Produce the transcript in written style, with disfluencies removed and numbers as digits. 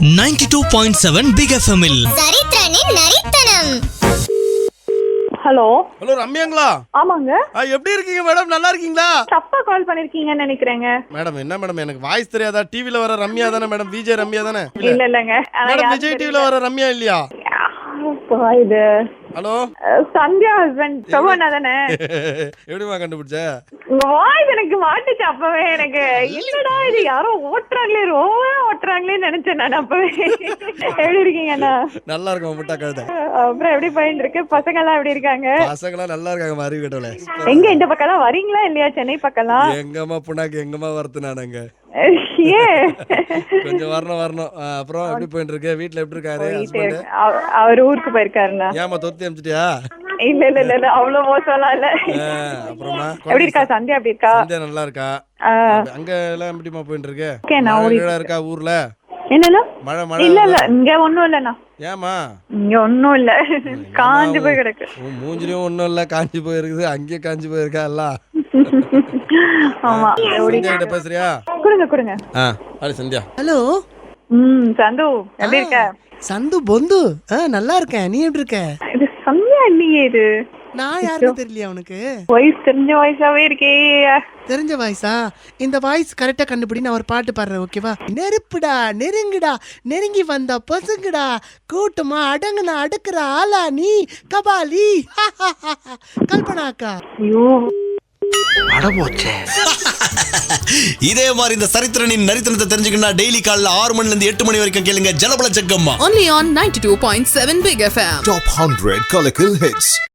92.7 big FM இல் சரித்திரனின் நரித்தனம். ஹலோ ஹலோ ரம்யாங்களா? ஆமாங்க. எப்படி இருக்கீங்க மேடம்? நல்லா இருக்கீங்களா? தப்பா கால் பண்ணிருக்கீங்கன்னு நினைக்கிறேங்க. மேடம் என்ன மேடம், எனக்கு வாய்ஸ் தெரியாதா? டிவில வர ரம்யா தானே மேடம்? விஜய் ரம்யா தானே? இல்லங்க. மேடம் விஜய் டிவில வர ரம்யா இல்லையா? இது ஹலோ சந்தியா ஹஸ்பண்ட் சோவனா தானே? எப்படிமா கண்டுபிடிச்ச? உங்க வாய்ஸ் எனக்கு மாட்டுச்சு அப்பவே. எனக்கு என்னடா இது யாரோ ஓட்டுறாங்களே, ரோவா ஓட்டுறாங்களே நினைச்சேன் நான் அப்பவே. எப்படி இருக்கீங்க அண்ணா? நல்லா இருக்கும் முட்டா கழுத. அப்புறம் எப்படி போயிட்டு இருக்கு? பசங்க எல்லாம் எப்படி இருக்காங்க? பசங்களாம் நல்லா இருக்காங்க. அறிவு கட்டல. எங்க இந்த பக்கம் வரீங்களா இல்லையா? சென்னை பக்கம்லாம் எங்கம்மா புண்ணாக்கு எங்கம்மா வரத்து நானுங்க. கொஞ்சம் வரணும். அப்புறம் எப்படி போயிட்டு இருக்கு? வீட்டுல எப்படி இருக்காரு ஹஸ்பண்ட்? அவர் ஊருக்கு போயிருக்காருண்ணா. ஏமா தொத்தி அமிச்சிட்டியா? இல்ல அவ்வளவு மோசம்லாம் இல்ல. அப்புறமா எப்படி இருக்கா சந்தியா? எப்படி இருக்கா? சந்தியா நல்லா இருக்கா. அங்க எல்லாம் எப்படிமா போயிட்டு இருக்கு? இருக்கா ஊர்ல? என்னன்னா மழை மழை இல்ல இங்க ஒண்ணும் இல்லண்ணா. ஏமா இங்க ஒண்ணும் இல்ல, காஞ்சு போய் கிடக்கு. மூஞ்சிலையும் ஒண்ணும் இல்ல, காஞ்சி போயிருக்குது. அங்கேயே காஞ்சி போயிருக்கா எல்லாம். ஆமா. சந்தியா கிட்ட பேசுறியா? கொடுங்க. சந்தியா. ஹலோ. சந்து எப்படி இருக்க? சந்து பொந்து. நல்லா இருக்கேன். நீ எப்படி இருக்க? இது சந்தியா இல்லையே. இது நான் யாருன்னு தெரியலையா உனக்கு? வாய்ஸ் தெரிஞ்ச வாய்ஸாவே இருக்கே. தெரிஞ்ச வாய்ஸா? இந்த வாய்ஸ் கரெக்டா கண்டுபிடி. நான் ஒரு பாட்டு பாடுறேன், ஓகேவா? நெருப்புடா நெருங்குடா நெருங்கி வந்தா பசுங்கடா கூட்டமா அடங்குனா அடுக்குற ஆளா நீ கபாலி. கல்பனாக்கா. ஐயோ இதே மாதிரி இந்த சரித்திரனின் நரித்தனத்தை தெரிஞ்சுக்கணும்னா டெய்லி காலைல 6 மணில இருந்து 8 மணி வரைக்கும் கேளுங்க ஜலபல Jakkamma. Only on 92.7 Big FM. Top 100 Kolakal hits.